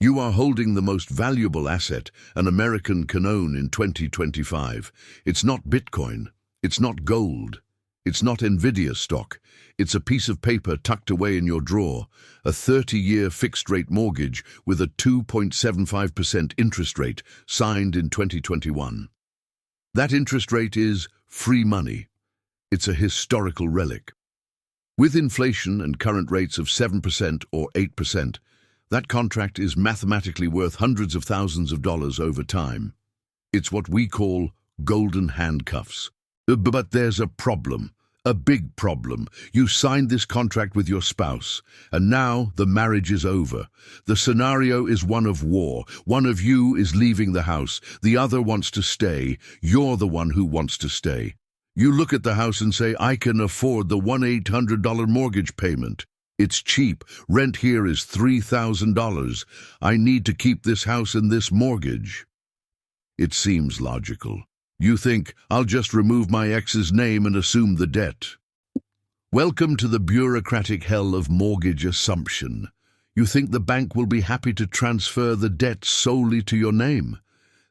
You are holding the most valuable asset an American can own in 2025. It's not Bitcoin. It's not gold. It's not Nvidia stock. It's a piece of paper tucked away in your drawer, a 30-year fixed-rate mortgage with a 2.75% interest rate signed in 2021. That interest rate is free money. It's a historical relic. With inflation and current rates of 7% or 8%, that contract is mathematically worth hundreds of thousands of dollars over time. It's what we call golden handcuffs. But there's a problem, a big problem. You signed this contract with your spouse, and now the marriage is over. The scenario is one of war. One of you is leaving the house. The other wants to stay. You're the one who wants to stay. You look at the house and say, I can afford the $1,800 mortgage payment. It's cheap. Rent here is $3,000. I need to keep this house and this mortgage. It seems logical. You think, I'll just remove my ex's name and assume the debt. Welcome to the bureaucratic hell of mortgage assumption. You think the bank will be happy to transfer the debt solely to your name?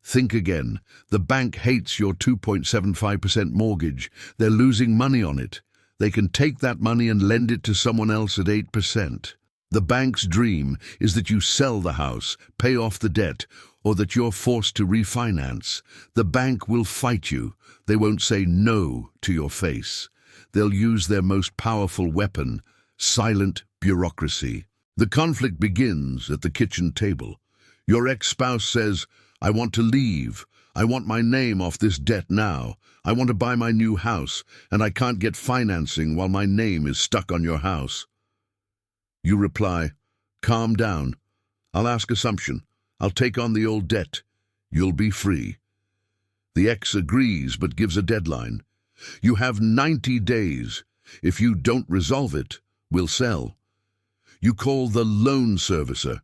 Think again. The bank hates your 2.75% mortgage. They're losing money on it. They can take that money and lend it to someone else at 8%. The bank's dream is that you sell the house, pay off the debt, or that you're forced to refinance. The bank will fight you. They won't say no to your face. They'll use their most powerful weapon, silent bureaucracy. The conflict begins at the kitchen table. Your ex-spouse says, I want to leave. I want my name off this debt now. I want to buy my new house, and I can't get financing while my name is stuck on your house. You reply, calm down. I'll ask assumption. I'll take on the old debt. You'll be free. The ex agrees but gives a deadline. You have 90 days. If you don't resolve it, we'll sell. You call the loan servicer,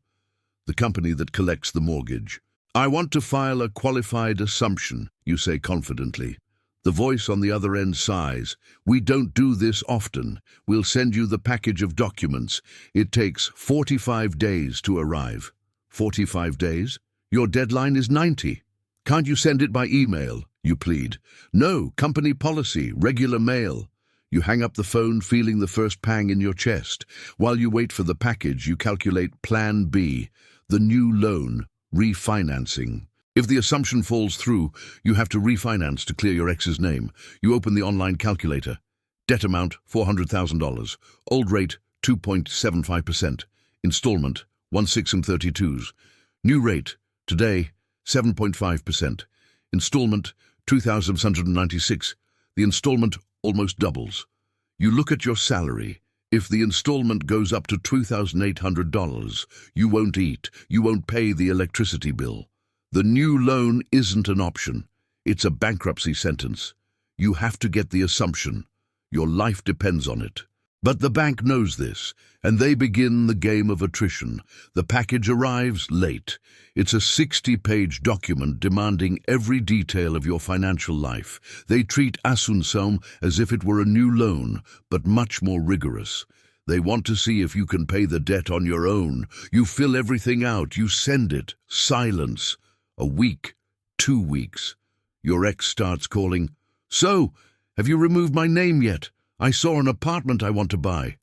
the company that collects the mortgage. I want to file a qualified assumption, you say confidently. The voice on the other end sighs. We don't do this often. We'll send you the package of documents. It takes 45 days to arrive. 45 days? Your deadline is 90. Can't you send it by email? You plead. No, company policy, regular mail. You hang up the phone, feeling the first pang in your chest. While you wait for the package, you calculate Plan B, the new loan, refinancing. If the assumption falls through, you have to refinance to clear your ex's name. You open the online calculator. Debt amount, $400,000. Old rate, 2.75%. Installment, 16 32s. New rate, today, 7.5%. Installment, $2,696. The installment almost doubles. You look at your salary. If the installment goes up to $2,800, you won't eat. You won't pay the electricity bill. The new loan isn't an option. It's a bankruptcy sentence. You have to get the assumption. Your life depends on it. But the bank knows this, and they begin the game of attrition. The package arrives late. It's a 60-page document demanding every detail of your financial life. They treat Assunção as if it were a new loan, but much more rigorous. They want to see if you can pay the debt on your own. You fill everything out. You send it. Silence. A week. 2 weeks. Your ex starts calling. So, have you removed my name yet? I saw an apartment I want to buy.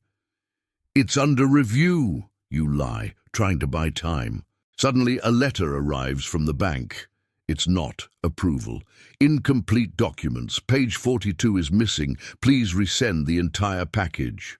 It's under review, you lie, trying to buy time. Suddenly, a letter arrives from the bank. It's not approval. Incomplete documents. Page 42 is missing. Please resend the entire package.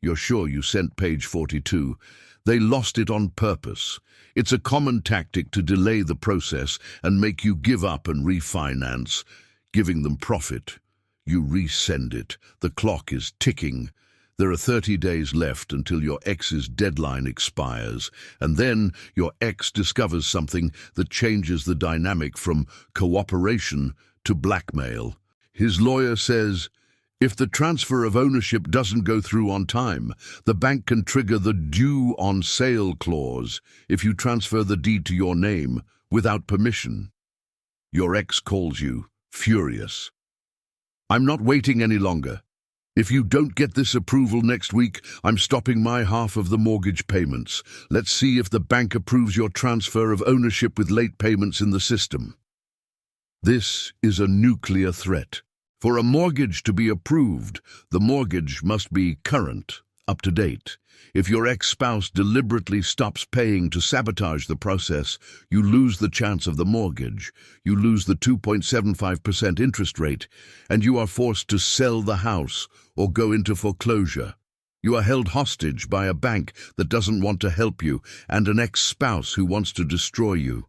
You're sure you sent page 42. They lost it on purpose. It's a common tactic to delay the process and make you give up and refinance, giving them profit. You resend it. The clock is ticking. There are 30 days left until your ex's deadline expires, and then your ex discovers something that changes the dynamic from cooperation to blackmail. His lawyer says, if the transfer of ownership doesn't go through on time, the bank can trigger the due on sale clause if you transfer the deed to your name without permission. Your ex calls you, furious. I'm not waiting any longer. If you don't get this approval next week, I'm stopping my half of the mortgage payments. Let's see if the bank approves your transfer of ownership with late payments in the system. This is a nuclear threat. For a mortgage to be approved, the mortgage must be current, up to date. If your ex-spouse deliberately stops paying to sabotage the process, you lose the chance of the mortgage, you lose the 2.75% interest rate, and you are forced to sell the house or go into foreclosure. You are held hostage by a bank that doesn't want to help you and an ex-spouse who wants to destroy you.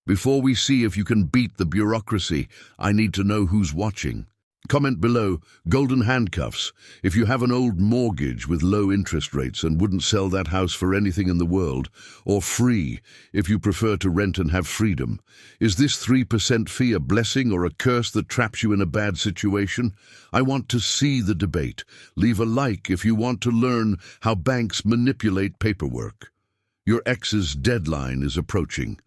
Before we see if you can beat the bureaucracy, I need to know who's watching. Comment below, golden handcuffs, if you have an old mortgage with low interest rates and wouldn't sell that house for anything in the world, or free, if you prefer to rent and have freedom. Is this 3% fee a blessing or a curse that traps you in a bad situation? I want to see the debate. Leave a like if you want to learn how banks manipulate paperwork. Your ex's deadline is approaching.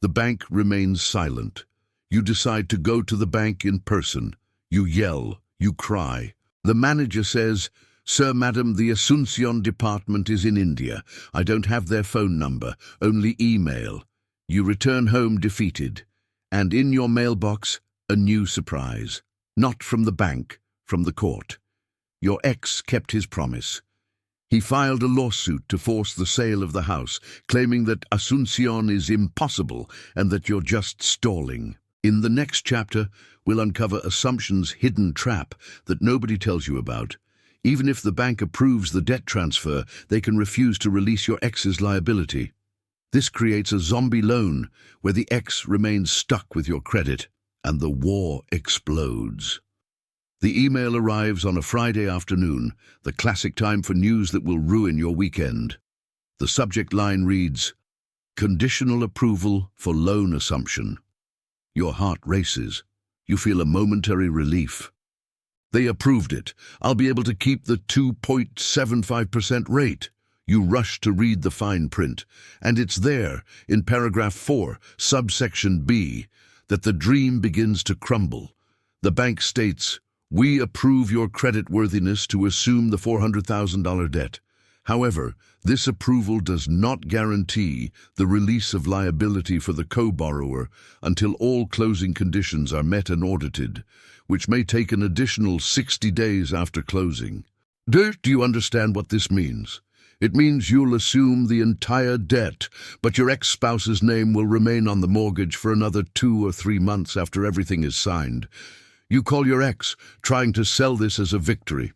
The bank remains silent. You decide to go to the bank in person. You yell, you cry. The manager says, "Sir, madam, the Asuncion department is in India. I don't have their phone number, only email." You return home defeated. And in your mailbox, a new surprise. Not from the bank, from the court. Your ex kept his promise. He filed a lawsuit to force the sale of the house, claiming that Asuncion is impossible and that you're just stalling. In the next chapter, we'll uncover Assumption's hidden trap that nobody tells you about. Even if the bank approves the debt transfer, they can refuse to release your ex's liability. This creates a zombie loan where the ex remains stuck with your credit and the war explodes. The email arrives on a Friday afternoon, the classic time for news that will ruin your weekend. The subject line reads, "Conditional approval for loan assumption." Your heart races. You feel a momentary relief. They approved it. I'll be able to keep the 2.75% rate. You rush to read the fine print, and it's there, in paragraph 4, subsection B, that the dream begins to crumble. The bank states, "We approve your creditworthiness to assume the $400,000 debt. However, this approval does not guarantee the release of liability for the co-borrower until all closing conditions are met and audited, which may take an additional 60 days after closing." Do you understand what this means? It means you'll assume the entire debt, but your ex-spouse's name will remain on the mortgage for another 2 or 3 months after everything is signed. You call your ex, trying to sell this as a victory.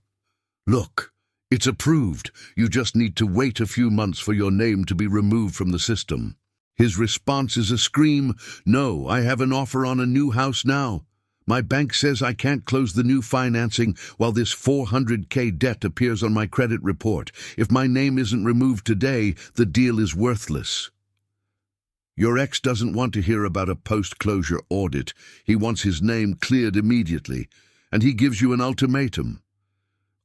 "Look, it's approved. You just need to wait a few months for your name to be removed from the system." His response is a scream, "No, I have an offer on a new house now. My bank says I can't close the new financing while this $400K debt appears on my credit report. If my name isn't removed today, the deal is worthless." Your ex doesn't want to hear about a post-closure audit. He wants his name cleared immediately, and he gives you an ultimatum.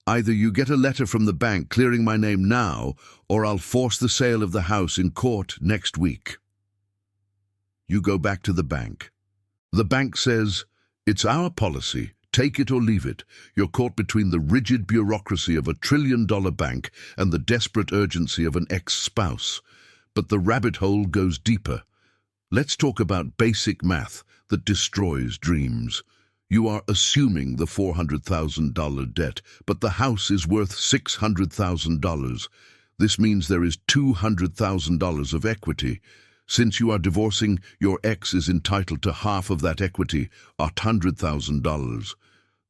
Either you get a letter from the bank clearing my name now, or I'll force the sale of the house in court next week. You go back to the bank. The bank says, "It's our policy, take it or leave it." You're caught between the rigid bureaucracy of a trillion-dollar bank and the desperate urgency of an ex-spouse. But the rabbit hole goes deeper. Let's talk about basic math that destroys dreams. You are assuming the $400,000 debt, but the house is worth $600,000. This means there is $200,000 of equity. Since you are divorcing, your ex is entitled to half of that equity, $100,000.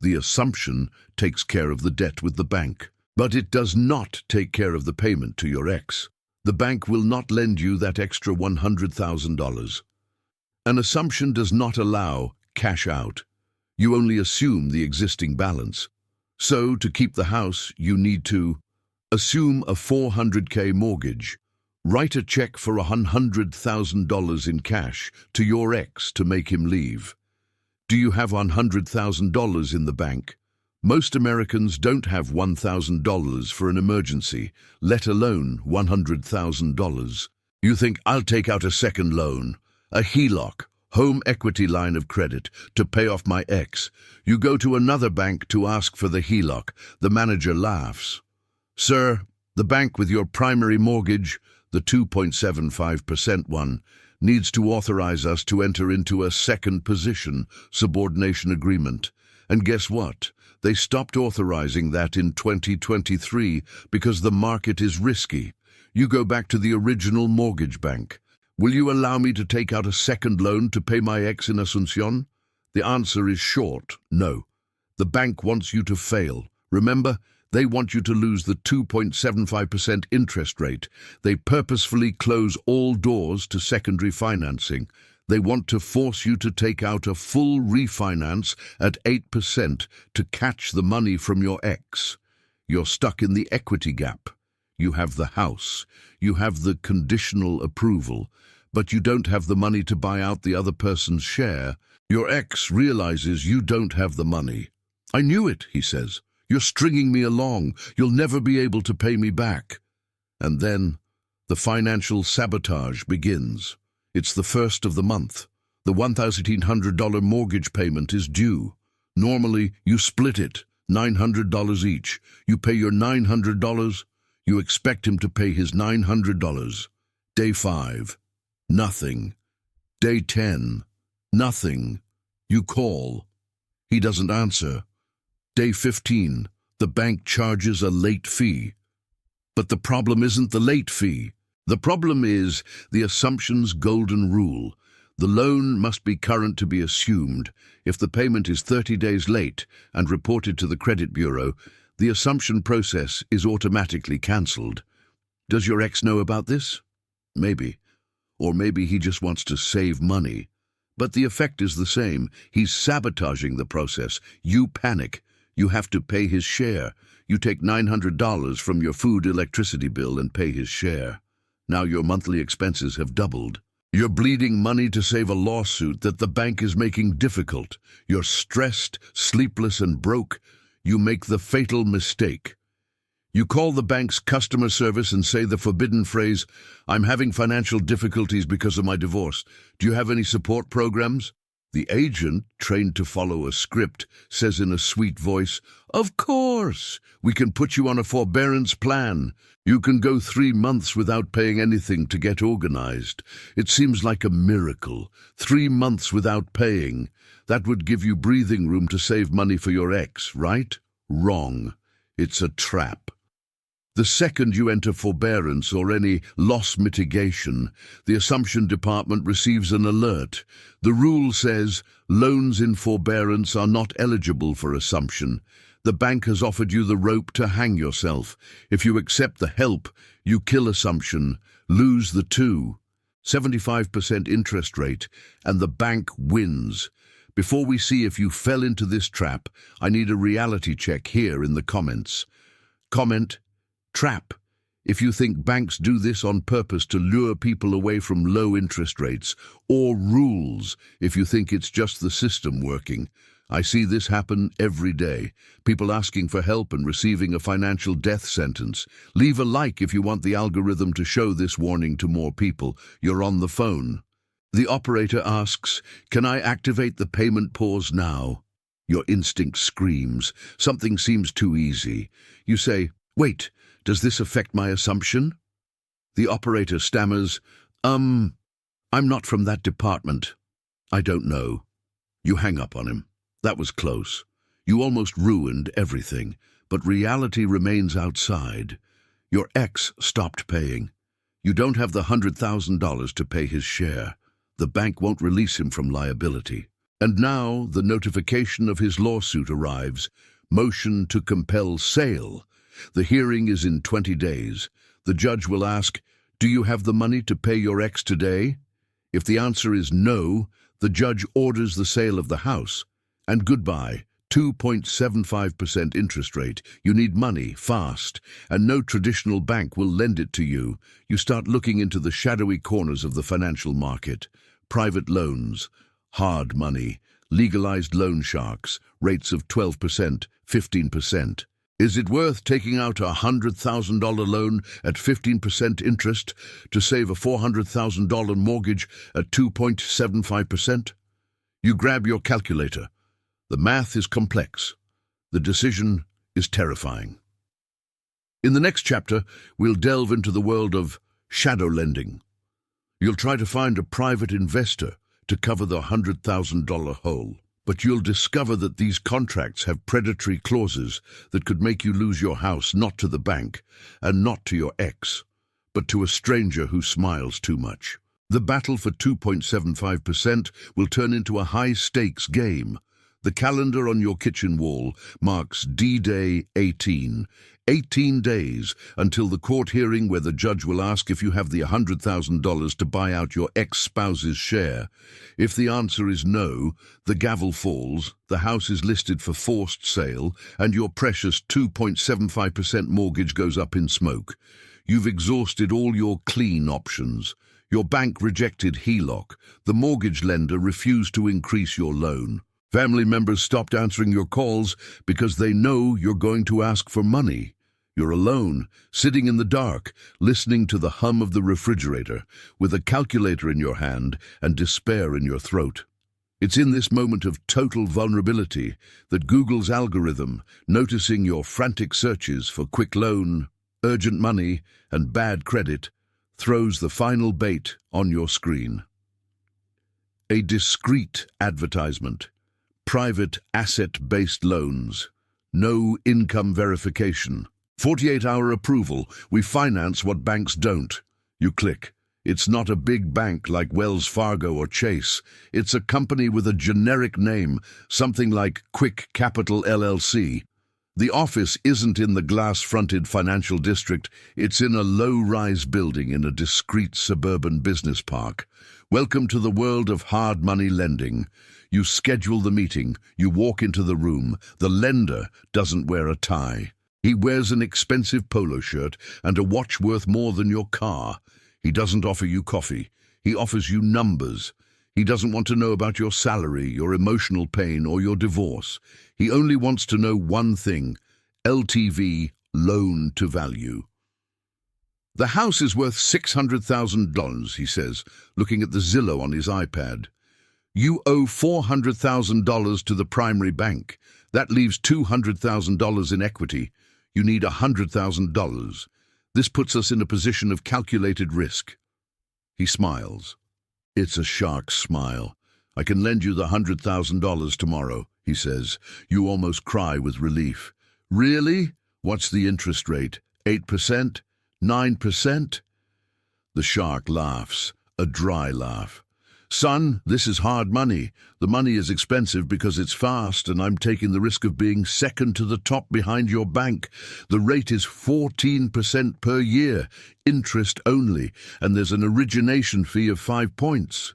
The assumption takes care of the debt with the bank, but it does not take care of the payment to your ex. The bank will not lend you that extra $100,000. An assumption does not allow cash out. You only assume the existing balance. So, to keep the house, you need to assume a $400K mortgage, write a check for $100,000 in cash to your ex to make him leave. Do you have $100,000 in the bank? Most Americans don't have $1,000 for an emergency, let alone $100,000. You think, "I'll take out a second loan, a HELOC, Home equity line of credit to pay off my ex. You go to another bank to ask for the HELOC. The manager laughs. Sir, the bank with your primary mortgage, the 2.75% one, needs to authorize us to enter into a second position subordination agreement. And guess what? They stopped authorizing that in 2023 because the market is risky. You go back to the original mortgage bank. Will you allow me to take out a second loan to pay my ex in Asuncion? The answer is short, no. The bank wants you to fail. Remember, they want you to lose the 2.75% interest rate. They purposefully close all doors to secondary financing. They want to force you to take out a full refinance at 8% to catch the money from your ex. You're stuck in the equity gap. You have the house. You have the conditional approval. But you don't have the money to buy out the other person's share. Your ex realizes you don't have the money. I knew it, he says. You're stringing me along. You'll never be able to pay me back. And then the financial sabotage begins. It's the first of the month. The $1,800 mortgage payment is due. Normally, you split it, $900 each. You pay your $900. You expect him to pay his $900. Day 5, nothing. Day 10, nothing. You call. He doesn't answer. Day 15, the bank charges a late fee. But the problem isn't the late fee. The problem is the assumption's golden rule. The loan must be current to be assumed. If the payment is 30 days late and reported to the credit bureau, the assumption process is automatically cancelled. Does your ex know about this? Maybe. Or maybe he just wants to save money. But the effect is the same. He's sabotaging the process. You panic. You have to pay his share. You take $900 from your food electricity bill and pay his share. Now your monthly expenses have doubled. You're bleeding money to save a lawsuit that the bank is making difficult. You're stressed, sleepless, and broke. You make the fatal mistake. You call the bank's customer service and say the forbidden phrase, "I'm having financial difficulties because of my divorce. Do you have any support programs?" The agent, trained to follow a script, says in a sweet voice, "Of course, we can put you on a forbearance plan. You can go 3 months without paying anything to get organized." It seems like a miracle. 3 months without paying. That would give you breathing room to save money for your ex, right? Wrong. It's a trap. The second you enter forbearance or any loss mitigation, the assumption department receives an alert. The rule says loans in forbearance are not eligible for assumption. The bank has offered you the rope to hang yourself. If you accept the help, you kill assumption, lose the 2.75% interest rate, and the bank wins. Before we see if you fell into this trap, I need a reality check here in the comments. Comment, trap. If you think banks do this on purpose to lure people away from low interest rates, or rules, if you think it's just the system working. I see this happen every day. People asking for help and receiving a financial death sentence. Leave a like if you want the algorithm to show this warning to more people. You're on the phone. The operator asks, "Can I activate the payment pause now?" Your instinct screams. Something seems too easy. You say, "Wait, does this affect my assumption?" The operator stammers, I'm not from that department. I don't know." You hang up on him. That was close. You almost ruined everything, but reality remains outside. Your ex stopped paying. You don't have the $100,000 to pay his share. The bank won't release him from liability. And now the notification of his lawsuit arrives. Motion to compel sale. The hearing is in 20 days. The judge will ask, "Do you have the money to pay your ex today?" If the answer is no, the judge orders the sale of the house. And goodbye, 2.75% interest rate. You need money, fast, and no traditional bank will lend it to you. You start looking into the shadowy corners of the financial market. Private loans, hard money, legalized loan sharks, rates of 12%, 15%. Is it worth taking out a $100,000 loan at 15% interest to save a $400,000 mortgage at 2.75%? You grab your calculator. The math is complex. The decision is terrifying. In the next chapter, we'll delve into the world of shadow lending. You'll try to find a private investor to cover the $100,000 hole. But you'll discover that these contracts have predatory clauses that could make you lose your house not to the bank and not to your ex, but to a stranger who smiles too much. The battle for 2.75% will turn into a high-stakes game. The calendar on your kitchen wall marks D-Day 18. 18 days until the court hearing where the judge will ask if you have the $100,000 to buy out your ex-spouse's share. If the answer is no, the gavel falls, the house is listed for forced sale, and your precious 2.75% mortgage goes up in smoke. You've exhausted all your clean options. Your bank rejected HELOC. The mortgage lender refused to increase your loan. Family members stopped answering your calls because they know you're going to ask for money. You're alone, sitting in the dark, listening to the hum of the refrigerator, with a calculator in your hand and despair in your throat. It's in this moment of total vulnerability that Google's algorithm, noticing your frantic searches for quick loan, urgent money, and bad credit, throws the final bait on your screen. A discreet advertisement. Private asset-based loans. No income verification. 48-hour approval. We finance what banks don't. You click. It's not a big bank like Wells Fargo or Chase. It's a company with a generic name, something like Quick Capital LLC. The office isn't in the glass-fronted financial district. It's in a low-rise building in a discreet suburban business park. Welcome to the world of hard money lending. You schedule the meeting, you walk into the room. The lender doesn't wear a tie. He wears an expensive polo shirt and a watch worth more than your car. He doesn't offer you coffee. He offers you numbers. He doesn't want to know about your salary, your emotional pain, or your divorce. He only wants to know one thing: LTV, loan to value. The house is worth $600,000, he says, looking at the Zillow on his iPad. You owe $400,000 to the primary bank. That leaves $200,000 in equity. You need $100,000. This puts us in a position of calculated risk. He smiles. It's a shark's smile. I can lend you the $100,000 tomorrow, he says. You almost cry with relief. Really? What's the interest rate? 8%? 9%? The shark laughs, a dry laugh. Son, this is hard money. The money is expensive because it's fast, and I'm taking the risk of being second to the top behind your bank. The rate is 14% per year, interest only, and there's an origination fee of 5 points.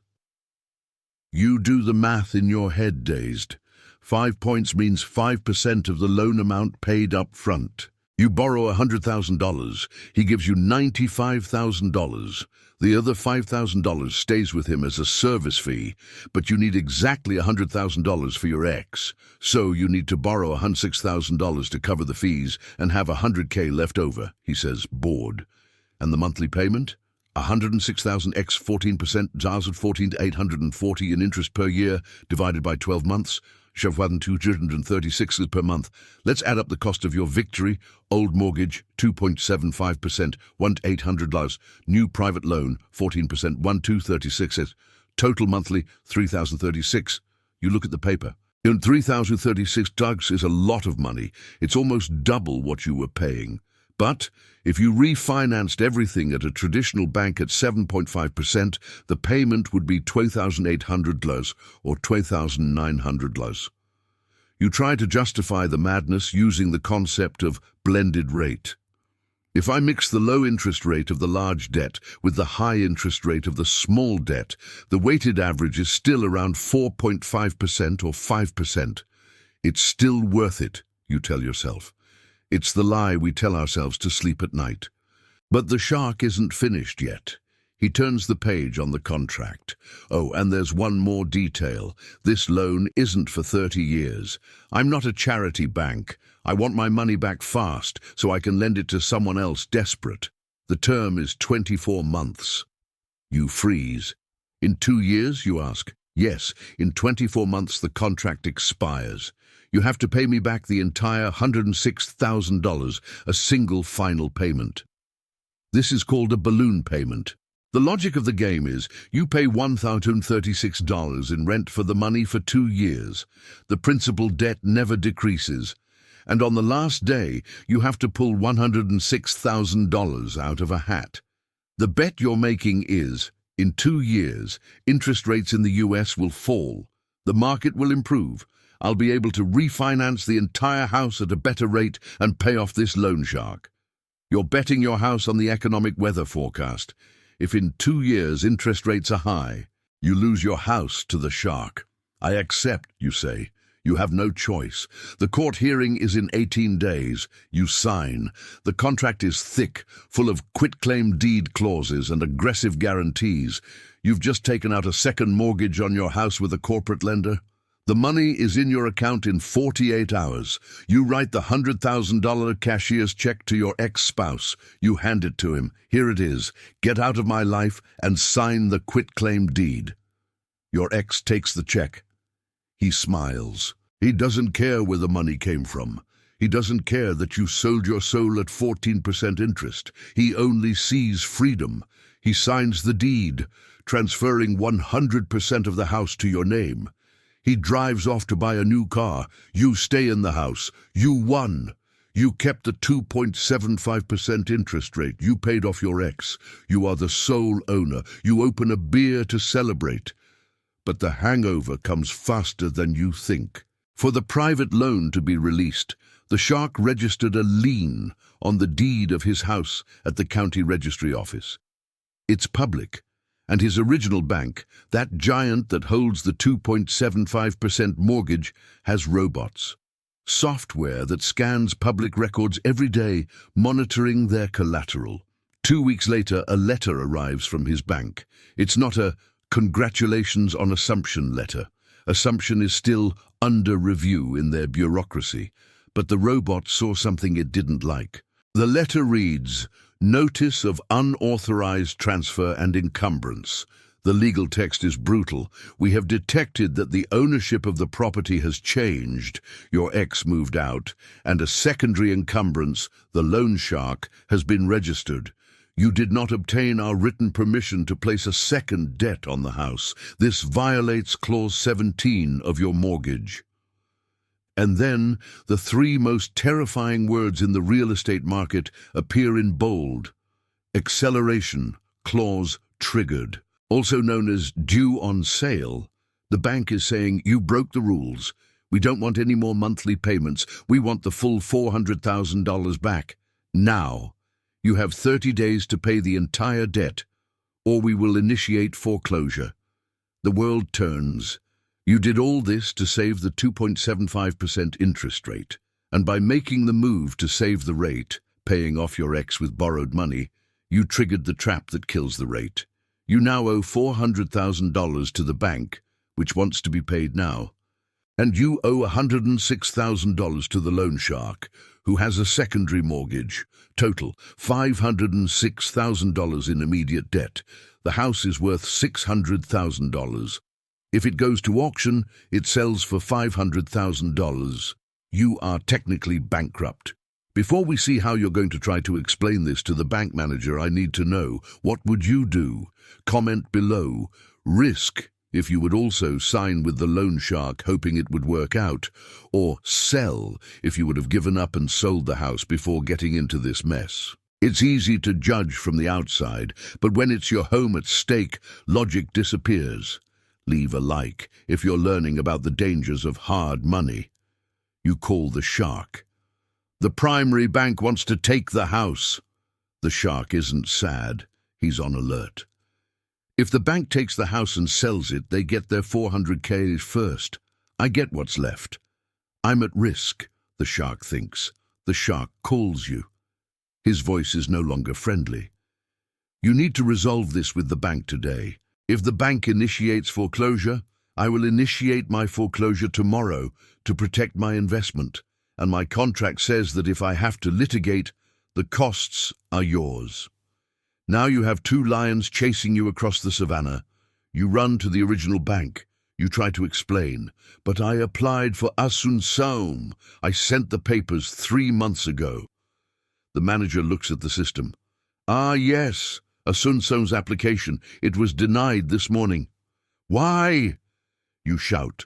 You do the math in your head, dazed. 5 points means 5% of the loan amount paid up front. You borrow $100,000. He gives you $95,000. The other $5,000 stays with him as a service fee, but you need exactly $100,000 for your ex. So you need to borrow $106,000 to cover the fees and have $100K left over, he says, bored. And the monthly payment? $106,000 x 14%, $14,840 in interest per year, divided by 12 months. $236 per month. Let's add up the cost of your victory. Old mortgage, 2.75%, $1,800. New private loan, 14%, $1,236. Total monthly, $3,036. You look at the paper. In $3,036 is a lot of money. It's almost double what you were paying. But if you refinanced everything at a traditional bank at 7.5%, the payment would be $12,800 or $12,900. You try to justify the madness using the concept of blended rate. If I mix the low interest rate of the large debt with the high interest rate of the small debt, the weighted average is still around 4.5% or 5%. It's still worth it, you tell yourself. It's the lie we tell ourselves to sleep at night. But the shark isn't finished yet. He turns the page on the contract. Oh, and there's one more detail. This loan isn't for 30 years. I'm not a charity bank. I want my money back fast so I can lend it to someone else desperate. The term is 24 months. You freeze. In 2 years, you ask? Yes, in 24 months the contract expires. You have to pay me back the entire $106,000, a single final payment. This is called a balloon payment. The logic of the game is you pay $1,036 in rent for the money for 2 years. The principal debt never decreases. And on the last day, you have to pull $106,000 out of a hat. The bet you're making is, in 2 years, interest rates in the US will fall. The market will improve. I'll be able to refinance the entire house at a better rate and pay off this loan shark. You're betting your house on the economic weather forecast. If in 2 years interest rates are high, you lose your house to the shark. I accept, you say. You have no choice. The court hearing is in 18 days. You sign. The contract is thick, full of quitclaim deed clauses and aggressive guarantees. You've just taken out a second mortgage on your house with a corporate lender. The money is in your account in 48 hours. You write the $100,000 cashier's check to your ex-spouse. You hand it to him. Here it is. Get out of my life and sign the quitclaim deed. Your ex takes the check. He smiles. He doesn't care where the money came from. He doesn't care that you sold your soul at 14% interest. He only sees freedom. He signs the deed, transferring 100% of the house to your name. He drives off to buy a new car. You stay in the house. You won. You kept the 2.75% interest rate. You paid off your ex. You are the sole owner. You open a beer to celebrate. But the hangover comes faster than you think. For the private loan to be released, the shark registered a lien on the deed of his house at the county registry office. It's public. And his original bank, that giant that holds the 2.75% mortgage, has robots. Software that scans public records every day, monitoring their collateral. 2 weeks later, a letter arrives from his bank. It's not a congratulations on assumption letter. Assumption is still under review in their bureaucracy, but the robot saw something it didn't like. The letter reads, "Notice of unauthorized transfer and encumbrance." The legal text is brutal. "We have detected that the ownership of the property has changed. Your ex moved out, and a secondary encumbrance, the loan shark, has been registered. You did not obtain our written permission to place a second debt on the house. This violates Clause 17 of your mortgage." And then the 3 most terrifying words in the real estate market appear in bold. Acceleration clause triggered. Also known as due on sale. The bank is saying, you broke the rules. We don't want any more monthly payments. We want the full $400,000 back. Now. You have 30 days to pay the entire debt, or we will initiate foreclosure. The world turns. You did all this to save the 2.75% interest rate, and by making the move to save the rate, paying off your ex with borrowed money, you triggered the trap that kills the rate. You now owe $400,000 to the bank, which wants to be paid now. And you owe $106,000 to the loan shark, who has a secondary mortgage. Total, $506,000 in immediate debt. The house is worth $600,000. If it goes to auction, it sells for $500,000. You are technically bankrupt. Before we see how you're going to try to explain this to the bank manager, I need to know, what would you do? Comment below. Risk, if you would also sign with the loan shark hoping it would work out, or sell if you would have given up and sold the house before getting into this mess. It's easy to judge from the outside, but when it's your home at stake, logic disappears. Leave a like if you're learning about the dangers of hard money. You call the shark. The primary bank wants to take the house. The shark isn't sad. He's on alert. If the bank takes the house and sells it, they get their $400K first. I get what's left. I'm at risk, the shark thinks. The shark calls you. His voice is no longer friendly. You need to resolve this with the bank today. If the bank initiates foreclosure, I will initiate my foreclosure tomorrow to protect my investment, and my contract says that if I have to litigate, the costs are yours. Now you have two lions chasing you across the savannah. You run to the original bank. You try to explain, but I applied for assunção. I sent the papers 3 months ago. The manager looks at the system. Ah, yes, assunção's application. It was denied this morning. Why? You shout.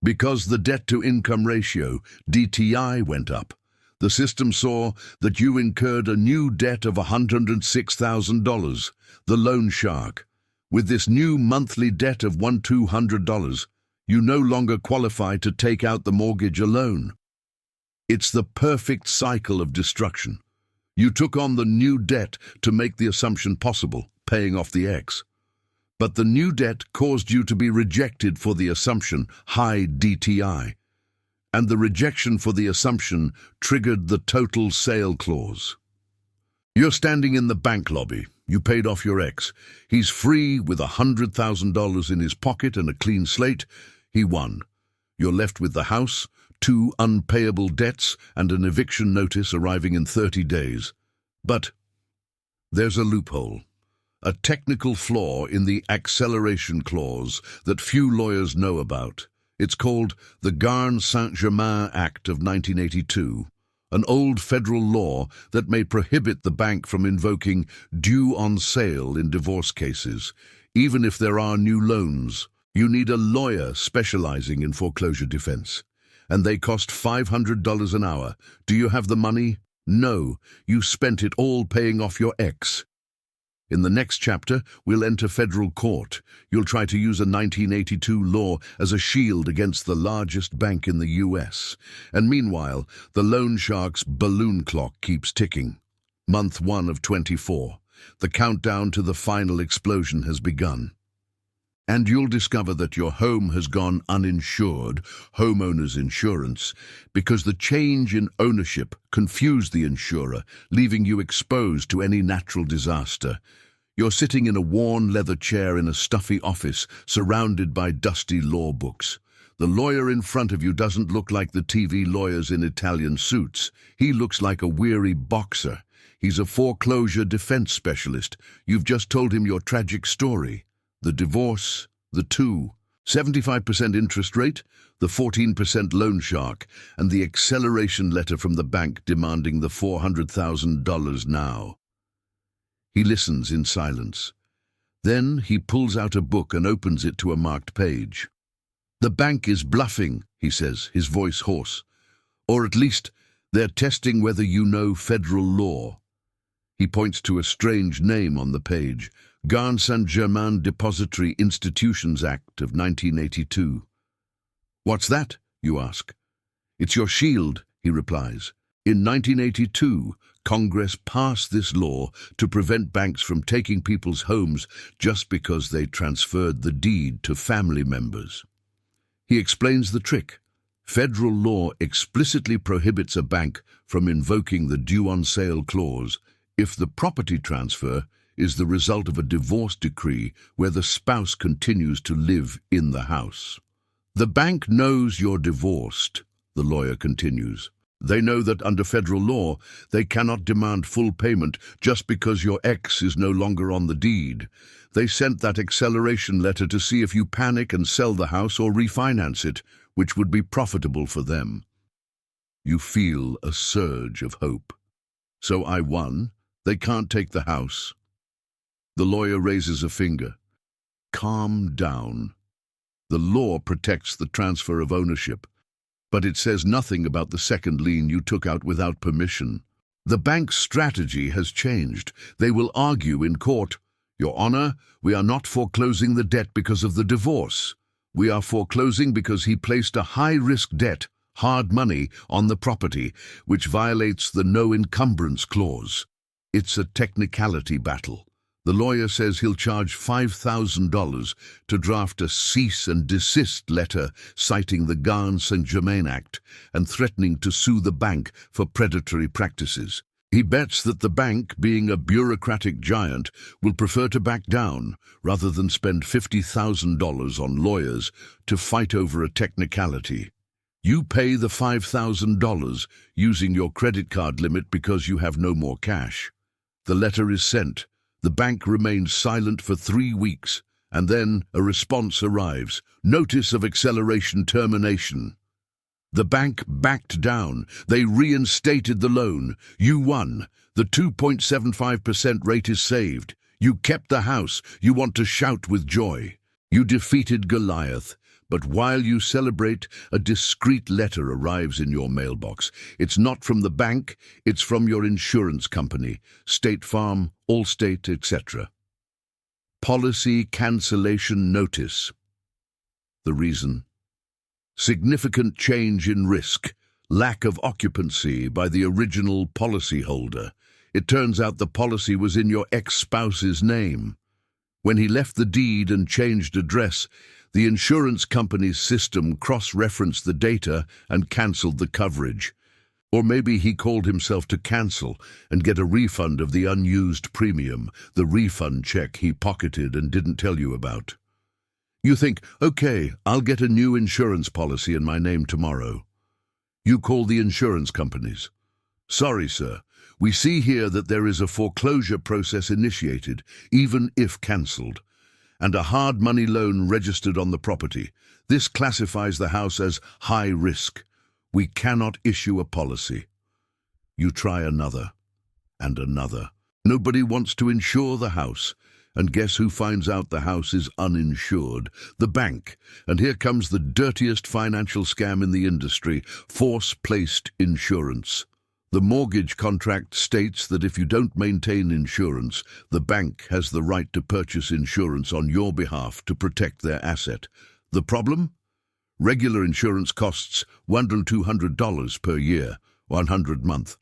Because the debt-to-income ratio, DTI, went up. The system saw that you incurred a new debt of $106,000, the loan shark. With this new monthly debt of $1,200, you no longer qualify to take out the mortgage alone. It's the perfect cycle of destruction. You took on the new debt to make the assumption possible, paying off the ex. But the new debt caused you to be rejected for the assumption, high DTI. And the rejection for the assumption triggered the total sale clause. You're standing in the bank lobby. You paid off your ex. He's free with $100,000 in his pocket and a clean slate. He won. You're left with the house, 2 unpayable debts, and an eviction notice arriving in 30 days. But there's a loophole. A technical flaw in the acceleration clause that few lawyers know about. It's called the Garn-Saint-Germain Act of 1982, an old federal law that may prohibit the bank from invoking due on sale in divorce cases, even if there are new loans. You need a lawyer specializing in foreclosure defense, and they cost $500 an hour. Do you have the money? No, you spent it all paying off your ex. In the next chapter, we'll enter federal court. You'll try to use a 1982 law as a shield against the largest bank in the US. And meanwhile, the loan shark's balloon clock keeps ticking. Month 1 of 24. The countdown to the final explosion has begun. And you'll discover that your home has gone uninsured, homeowner's insurance, because the change in ownership confused the insurer, leaving you exposed to any natural disaster. You're sitting in a worn leather chair in a stuffy office, surrounded by dusty law books. The lawyer in front of you doesn't look like the TV lawyers in Italian suits. He looks like a weary boxer. He's a foreclosure defense specialist. You've just told him your tragic story. The divorce, the 75% interest rate, the 14% loan shark, and the acceleration letter from the bank demanding the $400,000 now. He listens in silence. Then he pulls out a book and opens it to a marked page. The bank is bluffing, he says, his voice hoarse. Or at least, they're testing whether you know federal law. He points to a strange name on the page, Garn-Saint-Germain Depository Institutions Act of 1982. What's that, you ask? It's your shield, he replies. In 1982, Congress passed this law to prevent banks from taking people's homes just because they transferred the deed to family members. He explains the trick. Federal law explicitly prohibits a bank from invoking the due on sale clause if the property transfer is the result of a divorce decree where the spouse continues to live in the house. The bank knows you're divorced, the lawyer continues. They know that under federal law, they cannot demand full payment just because your ex is no longer on the deed. They sent that acceleration letter to see if you panic and sell the house or refinance it, which would be profitable for them. You feel a surge of hope. So I won. They can't take the house. The lawyer raises a finger. Calm down. The law protects the transfer of ownership, but it says nothing about the second lien you took out without permission. The bank's strategy has changed. They will argue in court, Your Honor, we are not foreclosing the debt because of the divorce. We are foreclosing because he placed a high-risk debt, hard money, on the property, which violates the no encumbrance clause. It's a technicality battle. The lawyer says he'll charge $5,000 to draft a cease and desist letter citing the Garn-Saint-Germain Act and threatening to sue the bank for predatory practices. He bets that the bank, being a bureaucratic giant, will prefer to back down rather than spend $50,000 on lawyers to fight over a technicality. You pay the $5,000 using your credit card limit because you have no more cash. The letter is sent. The bank remains silent for 3 weeks, and then a response arrives. Notice of acceleration termination. The bank backed down. They reinstated the loan. You won. The 2.75% rate is saved. You kept the house. You want to shout with joy. You defeated Goliath. But while you celebrate, a discreet letter arrives in your mailbox. It's not from the bank, it's from your insurance company, State Farm, Allstate, etc. Policy cancellation notice. The reason? Significant change in risk, lack of occupancy by the original policyholder. It turns out the policy was in your ex-spouse's name. When he left the deed and changed address, the insurance company's system cross-referenced the data and cancelled the coverage. Or maybe he called himself to cancel and get a refund of the unused premium, the refund check he pocketed and didn't tell you about. You think, okay, I'll get a new insurance policy in my name tomorrow. You call the insurance companies. Sorry, sir. We see here that there is a foreclosure process initiated, even if cancelled, and a hard money loan registered on the property. This classifies the house as high risk. We cannot issue a policy. You try another, and another. Nobody wants to insure the house. And guess who finds out the house is uninsured? The bank. And here comes the dirtiest financial scam in the industry, force-placed insurance. The mortgage contract states that if you don't maintain insurance, the bank has the right to purchase insurance on your behalf to protect their asset. The problem? Regular insurance costs $1,200 per year, $100 month.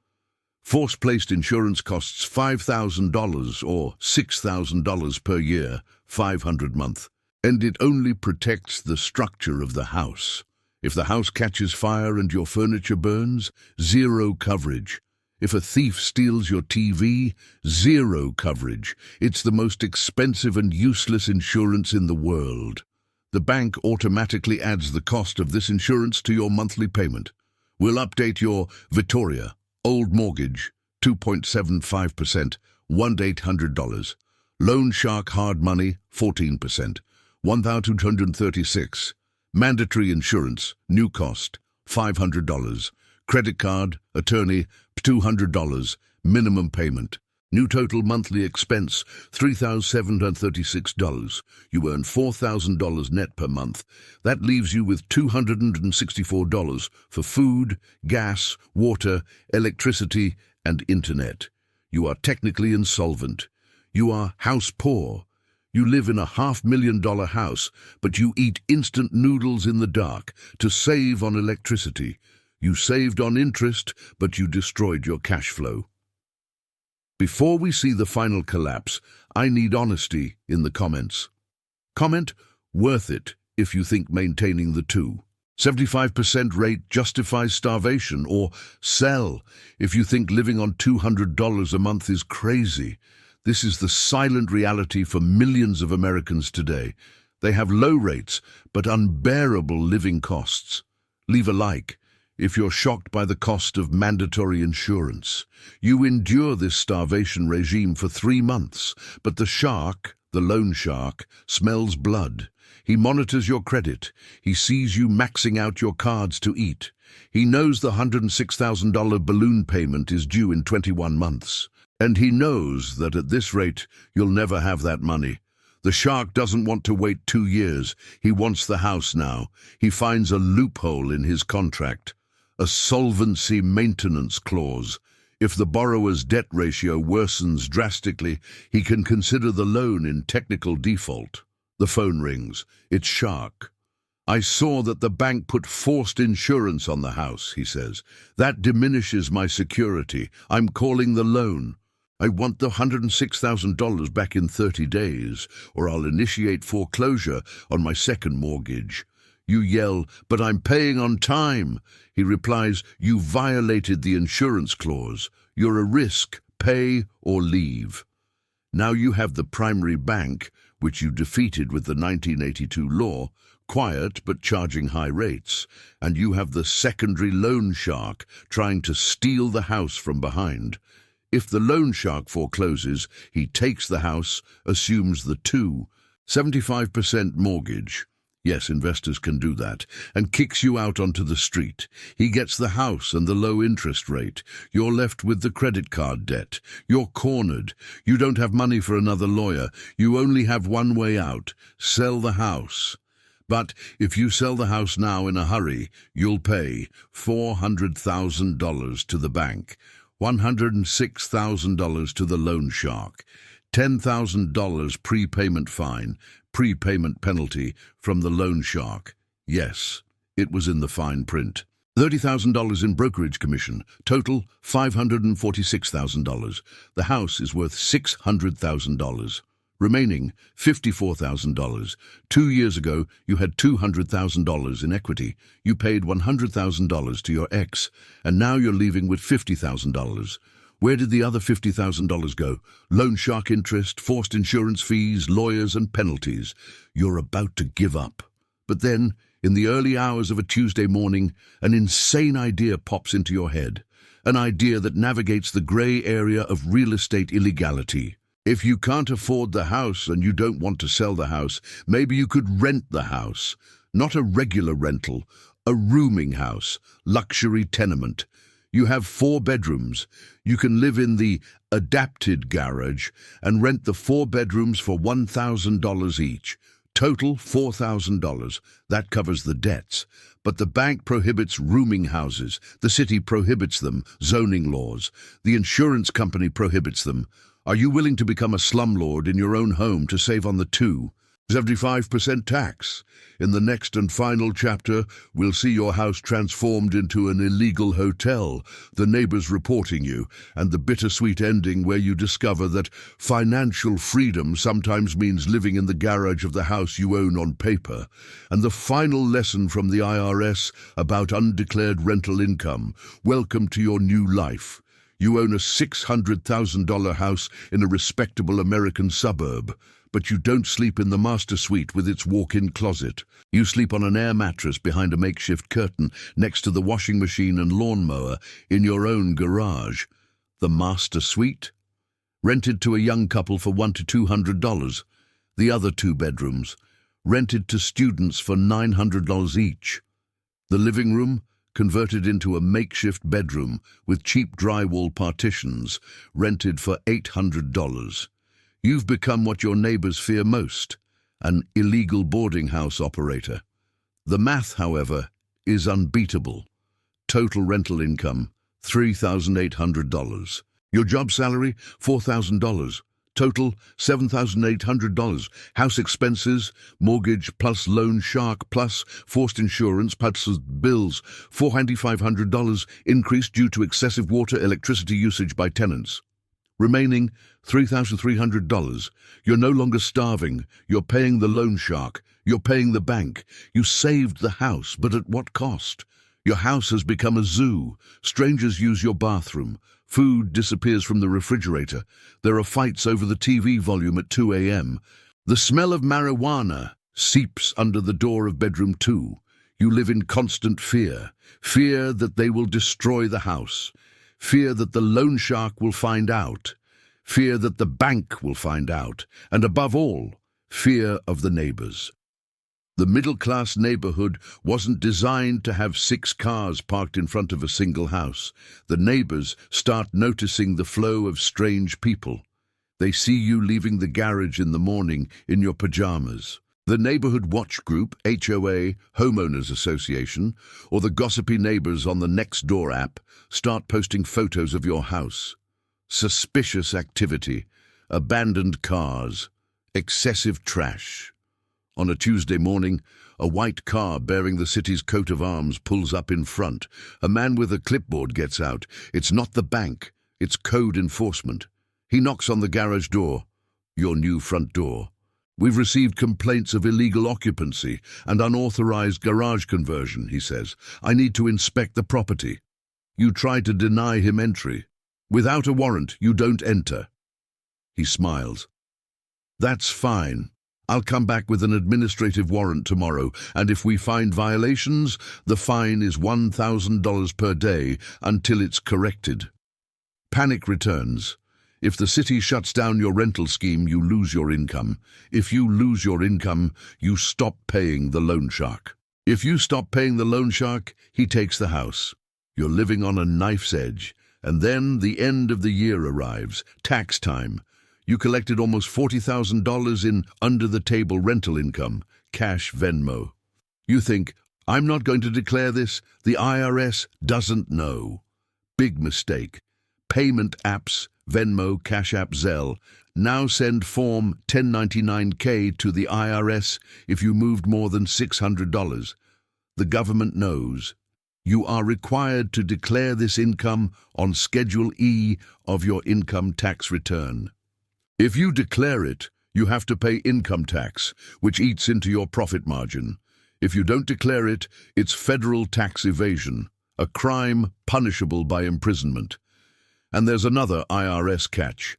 Force-placed insurance costs $5,000 or $6,000 per year, $500 month. And it only protects the structure of the house. If the house catches fire and your furniture burns, zero coverage. If a thief steals your TV, zero coverage. It's the most expensive and useless insurance in the world. The bank automatically adds the cost of this insurance to your monthly payment. We'll update your Victoria old mortgage, 2.75%, $1,800. Loan Shark hard money, 14%, $1,236. Mandatory insurance, new cost, $500. Credit card, attorney, $200. Minimum payment. New total monthly expense, $3,736. You earn $4,000 net per month. That leaves you with $264 for food, gas, water, electricity, and internet. You are technically insolvent. You are house poor. You live in a $500,000 house, but you eat instant noodles in the dark to save on electricity. You saved on interest, but you destroyed your cash flow. Before we see the final collapse, I need honesty in the comments. Comment, worth it if you think maintaining the 75% rate justifies starvation, or sell if you think living on $200 a month is crazy. This is the silent reality for millions of Americans today. They have low rates, but unbearable living costs. Leave a like if you're shocked by the cost of mandatory insurance. You endure this starvation regime for 3 months, but the shark, the loan shark, smells blood. He monitors your credit. He sees you maxing out your cards to eat. He knows the $106,000 balloon payment is due in 21 months. And he knows that at this rate, you'll never have that money. The shark doesn't want to wait 2 years. He wants the house now. He finds a loophole in his contract. A solvency maintenance clause. If the borrower's debt ratio worsens drastically, he can consider the loan in technical default. The phone rings. It's Shark. I saw that the bank put forced insurance on the house, he says. That diminishes my security. I'm calling the loan. I want the $106,000 back in 30 days, or I'll initiate foreclosure on my second mortgage. You yell, but I'm paying on time. He replies, you violated the insurance clause. You're a risk, pay or leave. Now you have the primary bank, which you defeated with the 1982 law, quiet but charging high rates, and you have the secondary loan shark trying to steal the house from behind. If the loan shark forecloses, he takes the house, assumes the 75% mortgage. Yes, investors can do that, and kicks you out onto the street. He gets the house and the low interest rate. You're left with the credit card debt. You're cornered. You don't have money for another lawyer. You only have one way out: sell the house. But if you sell the house now in a hurry, you'll pay $400,000 to the bank, $106,000 to the loan shark, $10,000 prepayment fine, prepayment penalty from the loan shark. Yes, it was in the fine print. $30,000 in brokerage commission, total $546,000. The house is worth $600,000. Remaining $54,000. 2 years ago, you had $200,000 in equity. You paid $100,000 to your ex, and now you're leaving with $50,000. Where did the other $50,000 go? Loan shark interest, forced insurance fees, lawyers and penalties. You're about to give up. But then, in the early hours of a Tuesday morning, an insane idea pops into your head. An idea that navigates the grey area of real estate illegality. If you can't afford the house and you don't want to sell the house, maybe you could rent the house. Not a regular rental, a rooming house, luxury tenement. You have 4 bedrooms. You can live in the adapted garage and rent the 4 bedrooms for $1,000 each. Total $4,000. That covers the debts. But the bank prohibits rooming houses. The city prohibits them. Zoning laws. The insurance company prohibits them. Are you willing to become a slumlord in your own home to save on the 75% tax? In the next and final chapter, we'll see your house transformed into an illegal hotel, the neighbors reporting you, and the bittersweet ending where you discover that financial freedom sometimes means living in the garage of the house you own on paper, and the final lesson from the IRS about undeclared rental income. Welcome to your new life. You own a $600,000 house in a respectable American suburb, but you don't sleep in the master suite with its walk-in closet. You sleep on an air mattress behind a makeshift curtain next to the washing machine and lawnmower in your own garage. The master suite? Rented to a young couple for $100 to $200. The other 2 bedrooms, rented to students for $900 each. The living room? Converted into a makeshift bedroom with cheap drywall partitions, rented for $800. You've become what your neighbors fear most, an illegal boarding house operator. The math, however, is unbeatable. Total rental income, $3,800. Your job salary, $4,000. Total, $7,800. House expenses, mortgage plus loan shark plus forced insurance plus bills, $4,500, increased due to excessive water electricity usage by tenants. Remaining, $3,300. You're no longer starving. You're paying the loan shark. You're paying the bank. You saved the house, but at what cost? Your house has become a zoo. Strangers use your bathroom. Food disappears from the refrigerator. There are fights over the TV volume at 2 a.m. The smell of marijuana seeps under the door of bedroom 2. You live in constant fear. Fear that they will destroy the house. Fear that the loan shark will find out. Fear that the bank will find out. And above all, fear of the neighbors. The middle-class neighborhood wasn't designed to have 6 cars parked in front of a single house. The neighbors start noticing the flow of strange people. They see you leaving the garage in the morning in your pajamas. The neighborhood watch group, HOA, homeowners association, or the gossipy neighbors on the Nextdoor app start posting photos of your house. Suspicious activity, abandoned cars, excessive trash. On a Tuesday morning, a white car bearing the city's coat of arms pulls up in front. A man with a clipboard gets out. It's not the bank, it's code enforcement. He knocks on the garage door, your new front door. We've received complaints of illegal occupancy and unauthorized garage conversion, he says. I need to inspect the property. You try to deny him entry. Without a warrant, you don't enter. He smiles. That's fine. I'll come back with an administrative warrant tomorrow, and if we find violations, the fine is $1,000 per day until it's corrected. Panic returns. If the city shuts down your rental scheme, you lose your income. If you lose your income, you stop paying the loan shark. If you stop paying the loan shark, he takes the house. You're living on a knife's edge. And then the end of the year arrives, tax time. You collected almost $40,000 in under-the-table rental income, cash Venmo. You think, I'm not going to declare this. The IRS doesn't know. Big mistake. Payment apps, Venmo, Cash App, Zelle, now send Form 1099-K to the IRS if you moved more than $600. The government knows. You are required to declare this income on Schedule E of your income tax return. If you declare it, you have to pay income tax, which eats into your profit margin. If you don't declare it, it's federal tax evasion, a crime punishable by imprisonment. And there's another IRS catch.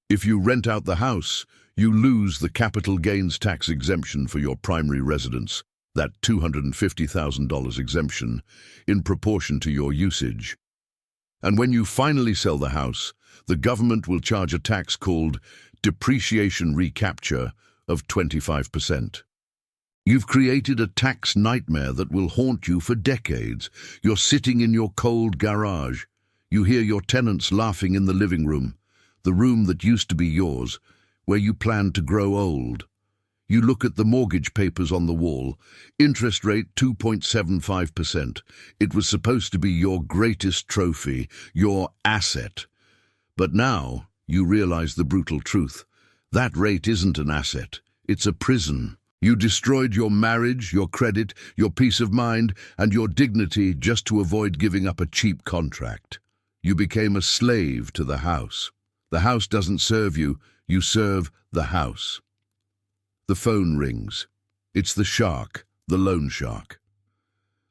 If you rent out the house, you lose the capital gains tax exemption for your primary residence, that $250,000 exemption, in proportion to your usage. And when you finally sell the house, the government will charge a tax called depreciation recapture of 25%. You've created a tax nightmare that will haunt you for decades. You're sitting in your cold garage. You hear your tenants laughing in the living room, the room that used to be yours, where you planned to grow old. You look at the mortgage papers on the wall, interest rate 2.75%. It was supposed to be your greatest trophy, your asset. But now you realize the brutal truth. That rate isn't an asset, it's a prison. You destroyed your marriage, your credit, your peace of mind, and your dignity just to avoid giving up a cheap contract. You became a slave to the house. The house doesn't serve you, you serve the house. The phone rings. It's the shark, the loan shark.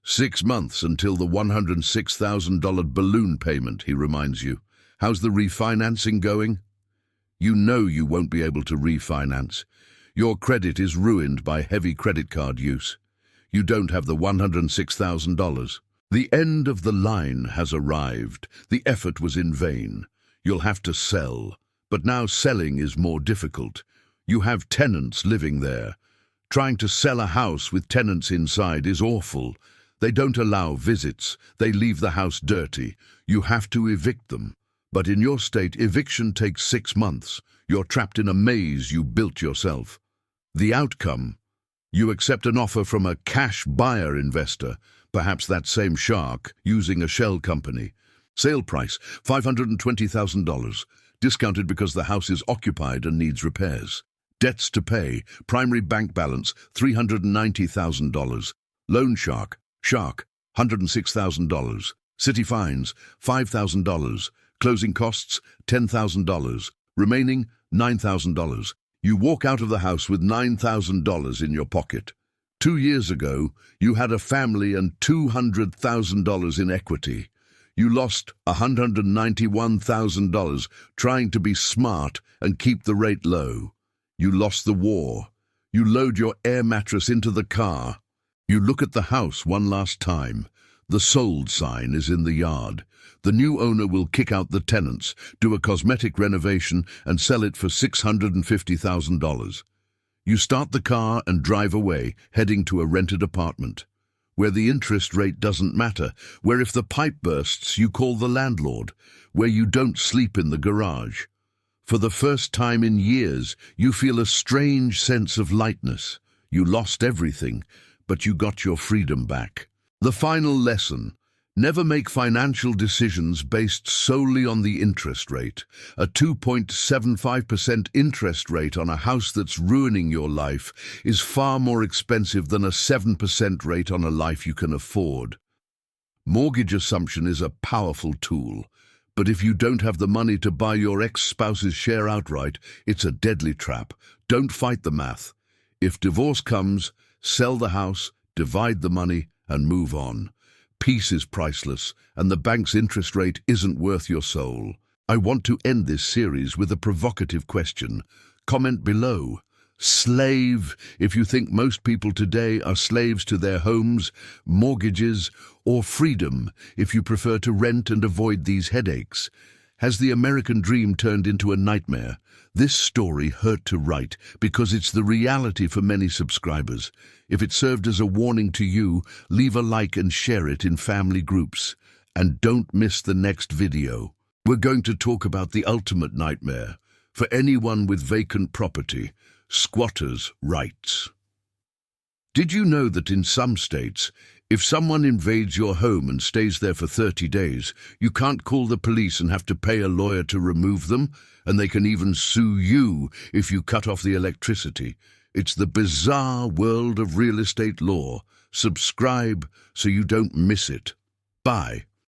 6 months until the $106,000 balloon payment, he reminds you. How's the refinancing going? You know you won't be able to refinance. Your credit is ruined by heavy credit card use. You don't have the $106,000. The end of the line has arrived. The effort was in vain. You'll have to sell. But now selling is more difficult. You have tenants living there. Trying to sell a house with tenants inside is awful. They don't allow visits. They leave the house dirty. You have to evict them. But in your state, eviction takes 6 months. You're trapped in a maze you built yourself. The outcome? You accept an offer from a cash buyer investor, perhaps that same shark, using a shell company. Sale price, $520,000, discounted because the house is occupied and needs repairs. Debts to pay, primary bank balance, $390,000. Loan shark, $106,000. City fines, $5,000. Closing costs, $10,000. Remaining, $9,000. You walk out of the house with $9,000 in your pocket. 2 years ago, you had a family and $200,000 in equity. You lost $191,000 trying to be smart and keep the rate low. You lost the war. You load your air mattress into the car. You look at the house one last time. The sold sign is in the yard. The new owner will kick out the tenants, do a cosmetic renovation, and sell it for $650,000. You start the car and drive away, heading to a rented apartment, where the interest rate doesn't matter, where if the pipe bursts, you call the landlord, where you don't sleep in the garage. For the first time in years, you feel a strange sense of lightness. You lost everything, but you got your freedom back. The final lesson: never make financial decisions based solely on the interest rate. A 2.75% interest rate on a house that's ruining your life is far more expensive than a 7% rate on a life you can afford. Mortgage assumption is a powerful tool, but if you don't have the money to buy your ex-spouse's share outright, it's a deadly trap. Don't fight the math. If divorce comes, sell the house, divide the money, and move on. Peace is priceless, and the bank's interest rate isn't worth your soul. I want to end this series with a provocative question. Comment below. Slave, if you think most people today are slaves to their homes, mortgages, or freedom, if you prefer to rent and avoid these headaches. Has the American dream turned into a nightmare? This story hurt to write because it's the reality for many subscribers. If it served as a warning to you, leave a like and share it in family groups. And don't miss the next video. We're going to talk about the ultimate nightmare for anyone with vacant property, squatters' rights. Did you know that in some states, if someone invades your home and stays there for 30 days, you can't call the police and have to pay a lawyer to remove them, and they can even sue you if you cut off the electricity? It's the bizarre world of real estate law. Subscribe so you don't miss it. Bye.